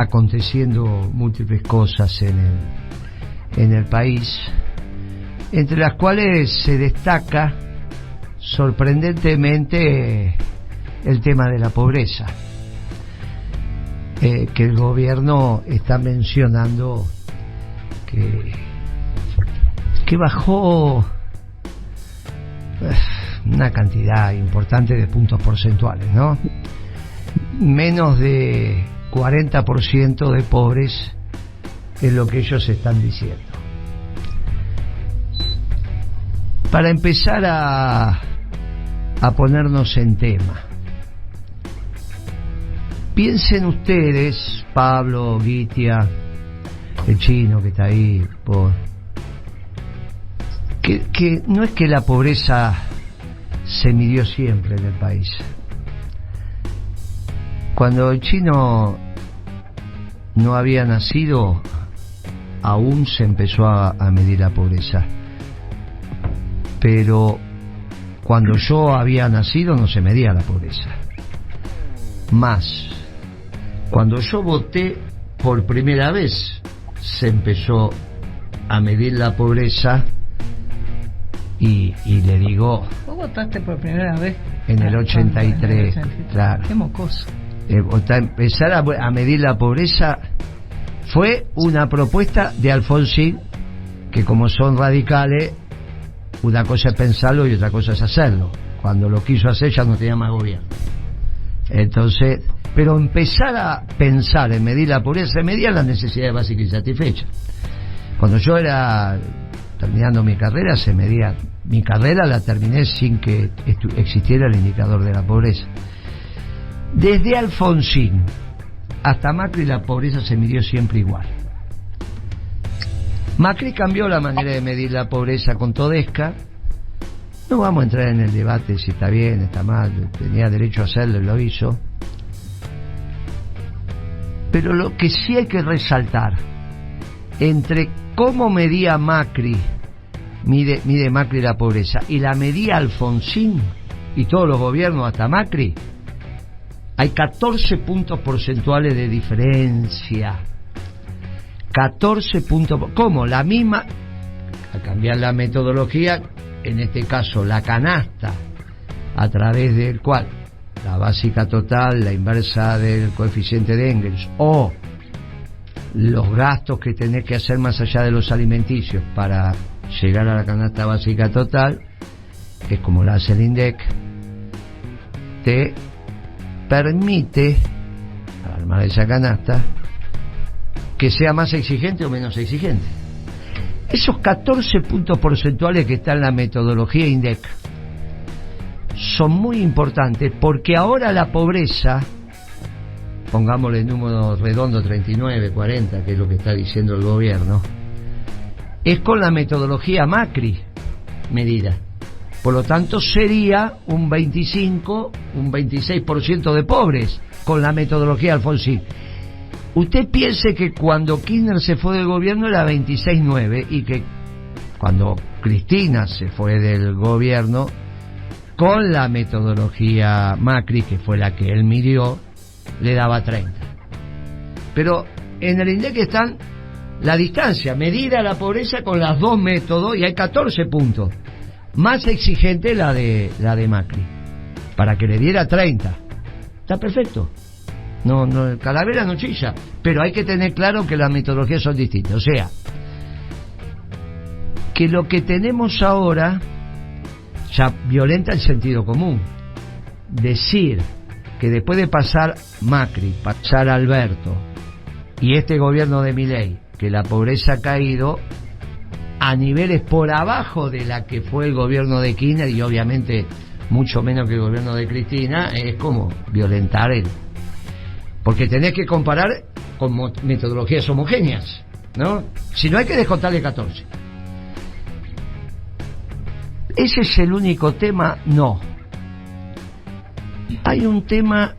aconteciendo múltiples cosas en el país, entre las cuales se destaca sorprendentemente el tema de la pobreza, que el gobierno está mencionando que bajó una cantidad importante de puntos porcentuales, ¿no? Menos de 40% de pobres es lo que ellos están diciendo. Para empezar a ponernos en tema, piensen ustedes, Pablo, Guitia, el chino que está ahí, que no es que la pobreza se midió siempre en el país. Cuando el chino no había nacido, aún se empezó a medir la pobreza. Pero cuando yo había nacido no se medía la pobreza. Más, cuando yo voté por primera vez, se empezó a medir la pobreza y le digo... ¿Vos votaste por primera vez? En el 83, claro. Qué mocoso. Empezar a medir la pobreza fue una propuesta de Alfonsín, que como son radicales, una cosa es pensarlo y otra cosa es hacerlo. Cuando lo quiso hacer ya no tenía más gobierno. Entonces, pero empezar a pensar en medir la pobreza, se medían las necesidades básicas y satisfechas. Cuando yo era terminando mi carrera, se medía. Mi carrera la terminé sin que existiera el indicador de la pobreza. Desde Alfonsín hasta Macri la pobreza se midió siempre igual. Macri cambió la manera de medir la pobreza con Todesca. No vamos a entrar en el debate si está bien, está mal, tenía derecho a hacerlo y lo hizo. Pero lo que sí hay que resaltar, entre cómo medía Macri, mide Macri la pobreza, y la medía Alfonsín y todos los gobiernos hasta Macri, hay 14 puntos porcentuales de diferencia. 14 puntos. ¿Cómo? La misma, al cambiar la metodología, en este caso la canasta, a través del cual la básica total, la inversa del coeficiente de Engels, o los gastos que tenés que hacer más allá de los alimenticios para llegar a la canasta básica total, que es como la hace el INDEC, te permite, al armar esa canasta, que sea más exigente o menos exigente. Esos 14 puntos porcentuales que están en la metodología INDEC son muy importantes, porque ahora la pobreza, pongámosle el número redondo 39, 40, que es lo que está diciendo el gobierno, es con la metodología Macri medida. Por lo tanto sería un 25, un 26% de pobres con la metodología Alfonsín. Usted piense que cuando Kirchner se fue del gobierno era 26,9, y que cuando Cristina se fue del gobierno con la metodología Macri, que fue la que él midió, le daba 30. Pero en el INDEC están la distancia, medida la pobreza con los dos métodos, y hay 14 puntos. Más exigente la de Macri, para que le diera 30. Está perfecto. No, Calavera no chilla, pero hay que tener claro que las metodologías son distintas. O sea, que lo que tenemos ahora ya violenta el sentido común. Decir que después de pasar Macri, pasar Alberto y este gobierno de Milei, que la pobreza ha caído a niveles por abajo de la que fue el gobierno de Kirchner, y obviamente mucho menos que el gobierno de Cristina, es como violentar porque tenés que comparar con metodologías homogéneas, ¿no? Si no, hay que descontarle 14. ¿Ese es el único tema? No. Hay un tema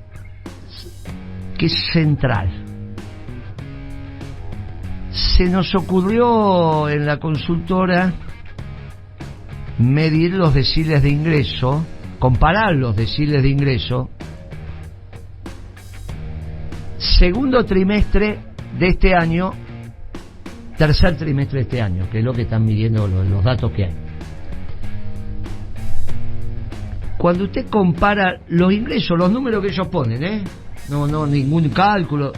que es central. Se nos ocurrió en la consultora medir los deciles de ingreso, comparar los deciles de ingreso segundo trimestre de este año, tercer trimestre de este año, que es lo que están midiendo los datos que hay. Cuando usted compara los ingresos, los números que ellos ponen, no ningún cálculo,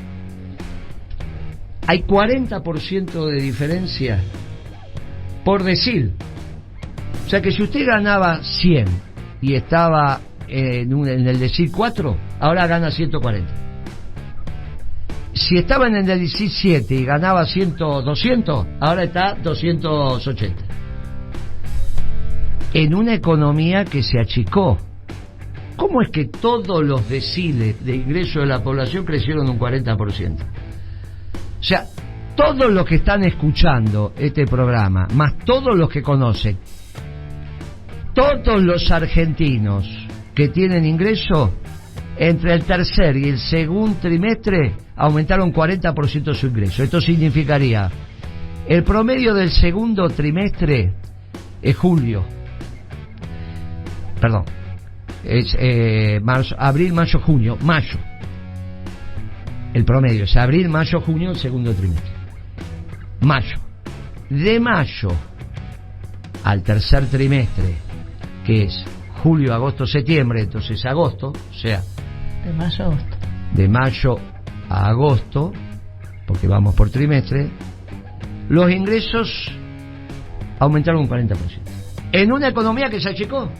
hay 40% de diferencia por decir. O sea que si usted ganaba 100 y estaba en el decil 4, ahora gana 140. Si estaba en el decil 7 y ganaba 200, ahora está 280. En una economía que se achicó. ¿Cómo es que todos los deciles de ingreso de la población crecieron un 40%? O sea, todos los que están escuchando este programa, más todos los que conocen, todos los argentinos que tienen ingreso, entre el tercer y el segundo trimestre aumentaron 40% su ingreso. Esto significaría, el promedio del segundo trimestre es julio. Perdón, es marzo, abril, mayo, junio, mayo. El promedio es abril, mayo, junio, el segundo trimestre. Mayo. De mayo al tercer trimestre, que es julio, agosto, septiembre, entonces agosto, o sea, de mayo a agosto. De mayo a agosto, porque vamos por trimestre, los ingresos aumentaron un 40%. En una economía que se achicó.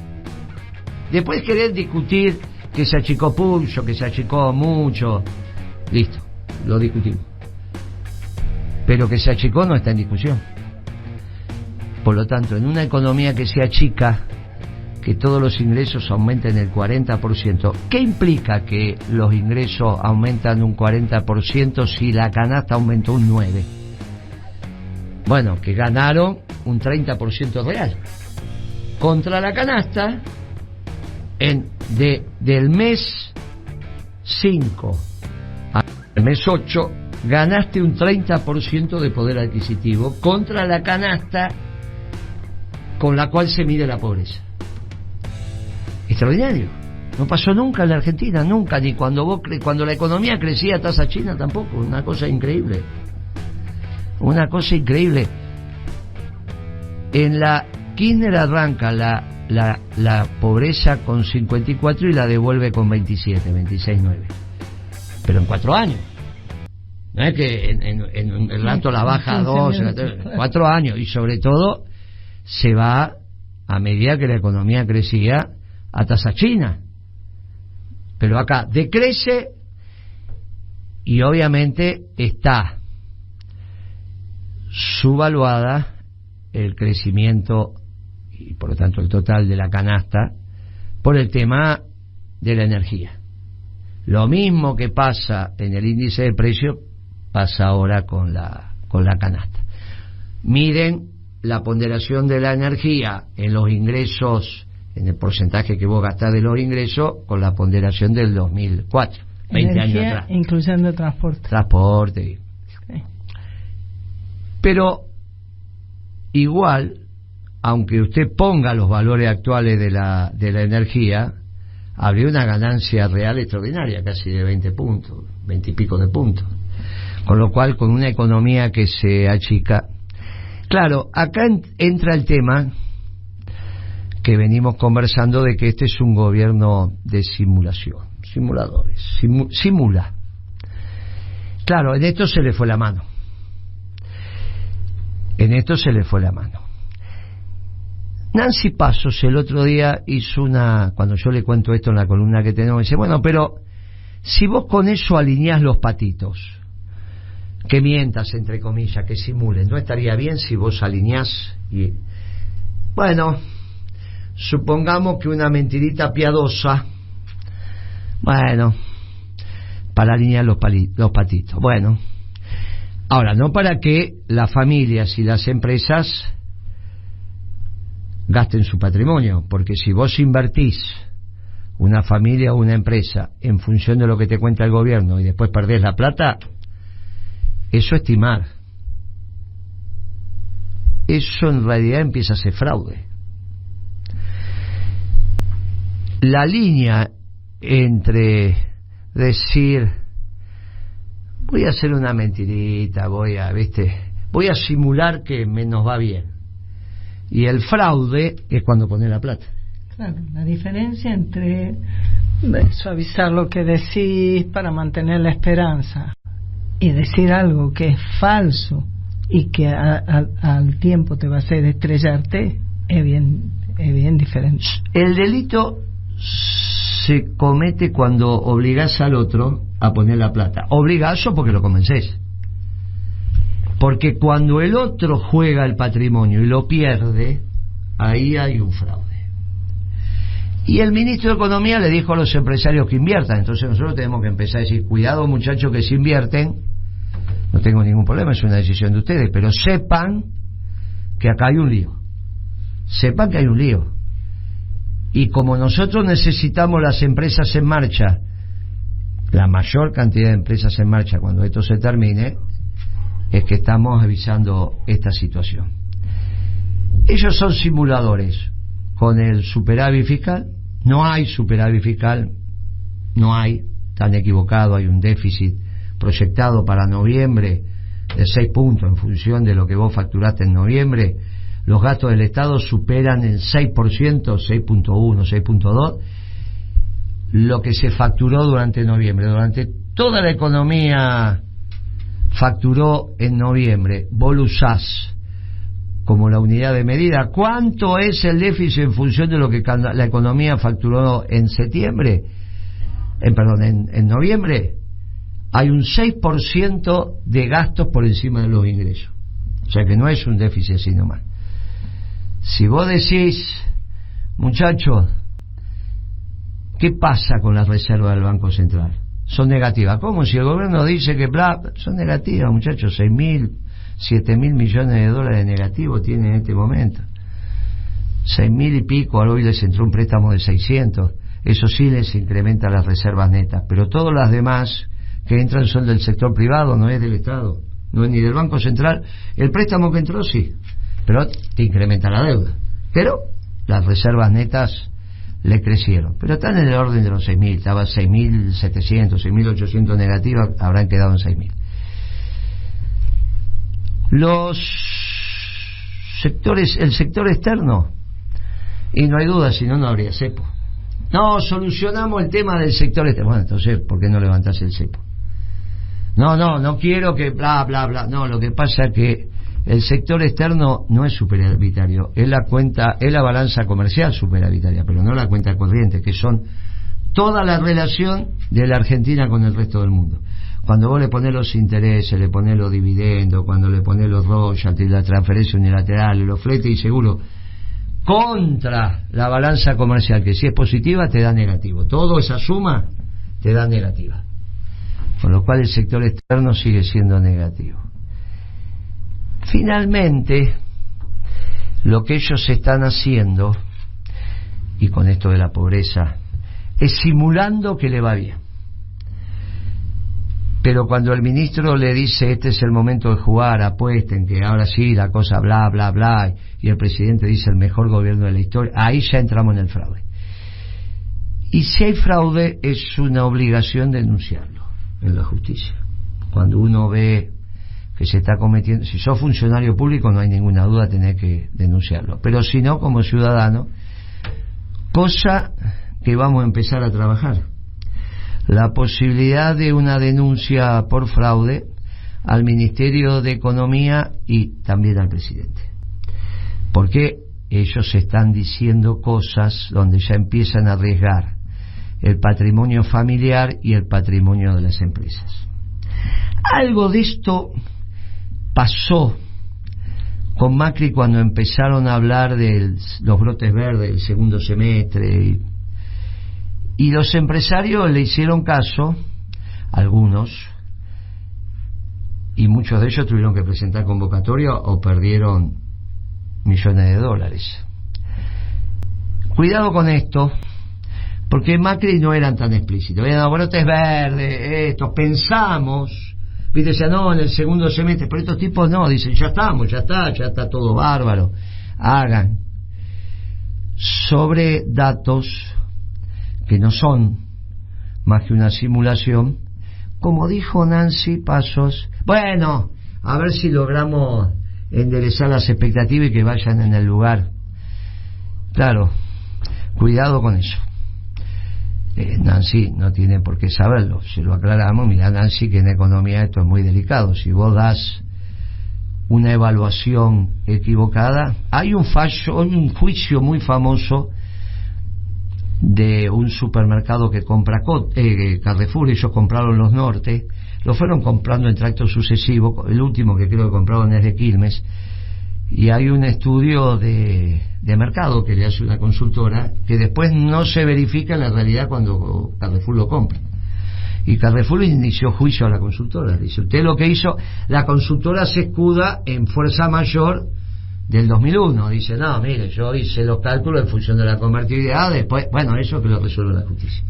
Después querer discutir que se achicó pulso, que se achicó mucho, listo, lo discutimos. Pero que se achicó no está en discusión. Por lo tanto, en una economía que se achica, que todos los ingresos aumenten el 40%, ¿qué implica que los ingresos aumentan un 40% si la canasta aumentó un 9%? Bueno, que ganaron un 30% real. Contra la canasta, del mes 5 al mes 8, ganaste un 30% de poder adquisitivo contra la canasta con la cual se mide la pobreza. Extraordinario. No pasó nunca en la Argentina, nunca, ni cuando la economía crecía a tasa china tampoco. Una cosa increíble. Una cosa increíble. En la Kirchner arranca la pobreza con 54 y la devuelve con 27, 26,9. Pero en 4 años. No es que en un rato la baja a 2, 4 años. Y sobre todo se va a medida que la economía crecía a tasa china. Pero acá decrece y obviamente está subvaluada el crecimiento y por lo tanto el total de la canasta por el tema de la energía. Lo mismo que pasa en el índice de precio pasa ahora con la canasta. Miden la ponderación de la energía en los ingresos, en el porcentaje que vos gastás de los ingresos, con la ponderación del 2004, 20 energía, años atrás. Incluyendo transporte. Transporte. Sí. Pero igual, aunque usted ponga los valores actuales de la energía, habría una ganancia real extraordinaria, casi de 20 puntos, 20 y pico de puntos. Con lo cual, con una economía que se achica. Claro, acá entra el tema que venimos conversando de que este es un gobierno de simulación, simuladores, simula. Claro, en esto se le fue la mano. Nancy Pasos el otro día hizo cuando yo le cuento esto en la columna que tenemos, dice, bueno, pero si vos con eso alineás los patitos, que mientas, entre comillas, que simulen, ¿no estaría bien si vos alineás? Y bueno, supongamos que una mentirita piadosa, bueno, para alinear los patitos, bueno, ahora, no para que las familias y las empresas gasten su patrimonio, porque si vos invertís una familia o una empresa en función de lo que te cuenta el gobierno y después perdés la plata, eso es timar. Eso en realidad empieza a ser fraude. La línea entre decir voy a hacer una mentirita, voy a simular que nos va bien. Y el fraude es cuando pone la plata. Claro, la diferencia entre suavizar lo que decís para mantener la esperanza y decir algo que es falso y que al tiempo te va a hacer estrellarte es bien diferente. El delito se comete cuando obligás al otro a poner la plata. Obligás porque lo convencés. Porque cuando el otro juega el patrimonio y lo pierde, ahí hay un fraude. Y el ministro de Economía le dijo a los empresarios que inviertan. Entonces nosotros tenemos que empezar a decir, cuidado muchachos que si invierten, no tengo ningún problema, es una decisión de ustedes, pero sepan que acá hay un lío. Sepan que hay un lío. Y como nosotros necesitamos las empresas en marcha, la mayor cantidad de empresas en marcha cuando esto se termine, es que estamos avisando esta situación. Ellos son simuladores. Con el superávit fiscal, no hay superávit fiscal, no hay, están equivocados, hay un déficit proyectado para noviembre de 6 puntos en función de lo que vos facturaste en noviembre. Los gastos del Estado superan el 6%, 6.1, 6.2, lo que se facturó durante noviembre. Durante toda la economía facturó en noviembre. Vos lo usás como la unidad de medida. ¿Cuánto es el déficit en función de lo que la economía facturó en septiembre? En noviembre. Hay un 6% de gastos por encima de los ingresos. O sea que no es un déficit así nomás. Si vos decís, muchachos, ¿qué pasa con las reservas del Banco Central? Son negativas. ¿Cómo? Si el gobierno dice que son negativas, muchachos, 7.000 millones de dólares de negativo tiene en este momento. 6.000 y pico, hoy les entró un préstamo de 600. Eso sí les incrementa las reservas netas, pero todas las demás que entran son del sector privado, no es del Estado, no es ni del Banco Central. El préstamo que entró sí, pero te incrementa la deuda, pero las reservas netas le crecieron, pero están en el orden de los 6.000. Estaba 6.700, 6.800 negativas, habrán quedado en 6.000. El sector externo, y no hay duda, si no, no habría cepo. No, solucionamos el tema del sector externo. Bueno, entonces, ¿por qué no levantás el cepo? No quiero que bla, bla, bla. No, lo que pasa es que el sector externo no es superavitario, es la balanza comercial superavitaria, pero no la cuenta corriente, que son toda la relación de la Argentina con el resto del mundo. Cuando vos le ponés los intereses, le ponés los dividendos, cuando le ponés los royalties, la transferencia unilateral, los fletes y seguros, contra la balanza comercial, que si es positiva te da negativo. Toda esa suma te da negativa. Con lo cual el sector externo sigue siendo negativo. Finalmente, lo que ellos están haciendo, y con esto de la pobreza, es simulando que le va bien. Pero cuando el ministro le dice este es el momento de jugar, apuesten, que ahora sí la cosa bla, bla, bla, y el presidente dice el mejor gobierno de la historia, ahí ya entramos en el fraude. Y si hay fraude es una obligación denunciarlo en la justicia. Cuando uno ve que se está cometiendo, si sos funcionario público no hay ninguna duda, tenés que denunciarlo, pero si no, como ciudadano, cosa que vamos a empezar a trabajar, la posibilidad de una denuncia por fraude al Ministerio de Economía y también al presidente, porque ellos están diciendo cosas donde ya empiezan a arriesgar el patrimonio familiar y el patrimonio de las empresas. Algo de esto pasó con Macri cuando empezaron a hablar de los brotes verdes del segundo semestre y los empresarios le hicieron caso, algunos, y muchos de ellos tuvieron que presentar convocatoria o perdieron millones de dólares. Cuidado con esto, porque Macri no eran tan explícitos, eran brotes verdes, estos, pensamos, viste, decían, no, en el segundo semestre, pero estos tipos no, dicen, ya está todo bárbaro, hagan, sobre datos que no son más que una simulación, como dijo Nancy Pasos, bueno, a ver si logramos enderezar las expectativas y que vayan en el lugar. Claro, cuidado con eso. Nancy no tiene por qué saberlo, se lo aclaramos. Mira, Nancy, que en economía esto es muy delicado. Si vos das una evaluación equivocada, hay un fallo, un juicio muy famoso de un supermercado que compra Carrefour. Ellos compraron los Norte, lo fueron comprando en tractos sucesivos. El último que creo que compraron es de Quilmes, y hay un estudio de mercado que le hace una consultora que después no se verifica en la realidad cuando Carrefour lo compra. Y Carrefour inició juicio a la consultora. Dice, usted lo que hizo, la consultora se escuda en fuerza mayor del 2001. Dice, no, mire, yo hice los cálculos en función de la convertibilidad, después, bueno, eso que lo resuelve la justicia.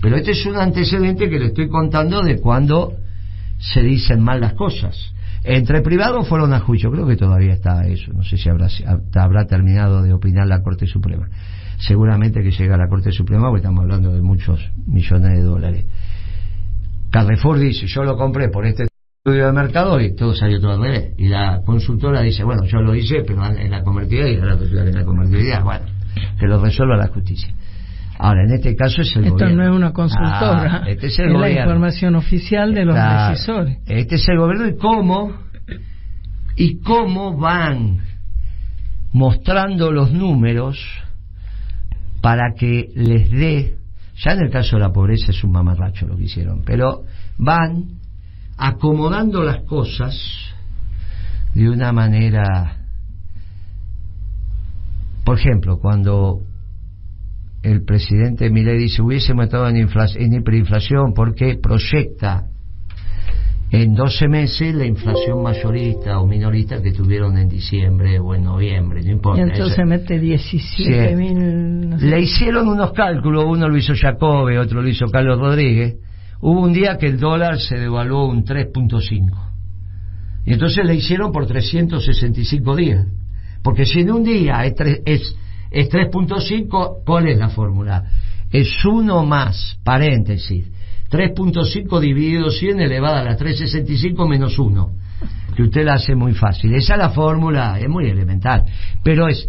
Pero este es un antecedente que le estoy contando de cuando se dicen mal las cosas. Entre privados fueron a juicio, creo que todavía está eso, no sé si habrá terminado de opinar la Corte Suprema. Seguramente que llega a la Corte Suprema, porque estamos hablando de muchos millones de dólares. Carrefour dice, yo lo compré por este estudio de mercado, y todo salió todo al revés. Y la consultora dice, bueno, yo lo hice, pero en la convertibilidad, y ahora en la convertibilidad, bueno, que lo resuelva la justicia. Ahora, en este caso es el gobierno. Esto no es una consultora, este es el es gobierno. La información oficial de los decisores. Este es el gobierno, y cómo van mostrando los números para que les dé. Ya en el caso de la pobreza es un mamarracho lo que hicieron, pero van acomodando las cosas de una manera. Por ejemplo, cuando el presidente Milei dice hubiésemos estado en hiperinflación porque proyecta en 12 meses la inflación mayorista o minorista que tuvieron en diciembre o en noviembre, no importa. Y entonces mete 17.000... No sé. Le hicieron unos cálculos, uno lo hizo Jacobe, otro lo hizo Carlos Rodríguez. Hubo un día que el dólar se devaluó un 3.5. Y entonces le hicieron por 365 días. Porque si en un día es 3.5, ¿cuál es la fórmula? Es 1 más, paréntesis, 3.5 dividido 100 elevada a la 365 menos 1, que usted la hace muy fácil. Esa es la fórmula, es muy elemental, pero es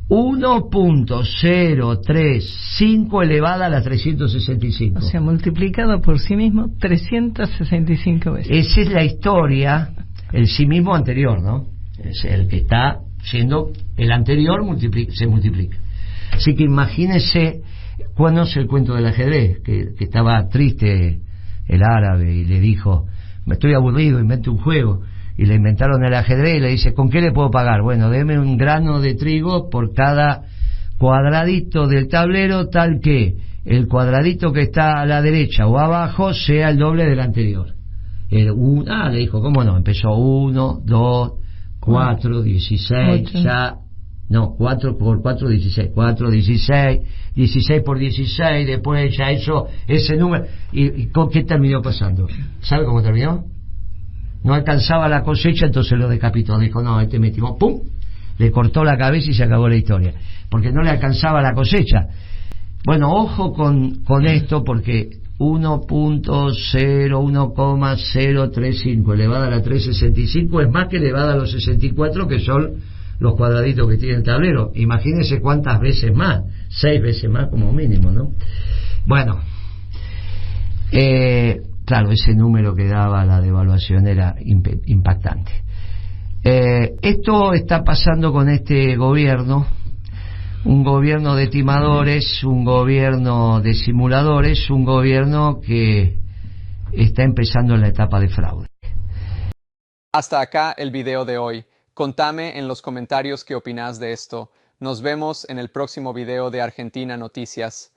1.035 elevada a la 365. O sea, multiplicado por sí mismo 365 veces. Esa es la historia, el sí mismo anterior, ¿no? Es el que está siendo el anterior, se multiplica. Así que imagínese. ¿Cuándo es el cuento del ajedrez? Que estaba triste el árabe y le dijo, me estoy aburrido, invente un juego. Y le inventaron el ajedrez y le dice, ¿con qué le puedo pagar? Bueno, deme un grano de trigo por cada cuadradito del tablero, tal que el cuadradito que está a la derecha o abajo sea el doble del anterior. Le dijo, ¿cómo no? Empezó 1, 2, 4, 16, 8. Ya... No, 4 por 4, 16. 4, 16, 16 por 16, después ya ese número. ¿Y con qué terminó pasando? ¿Sabe cómo terminó? No alcanzaba la cosecha, entonces lo decapitó. Dijo, no, metimos, ¡pum! Le cortó la cabeza y se acabó la historia. Porque no le alcanzaba la cosecha. Bueno, ojo con esto, porque 1.035 elevada a la 365 es más que elevada a los 64, que son los cuadraditos que tiene el tablero. Imagínense cuántas veces más, 6 veces más como mínimo, ¿no? Bueno, claro, ese número que daba la devaluación era impactante. Esto está pasando con este gobierno, un gobierno de timadores, un gobierno de simuladores, un gobierno que está empezando en la etapa de fraude. Hasta acá el video de hoy. Contame en los comentarios qué opinas de esto. Nos vemos en el próximo video de Argentina Noticias.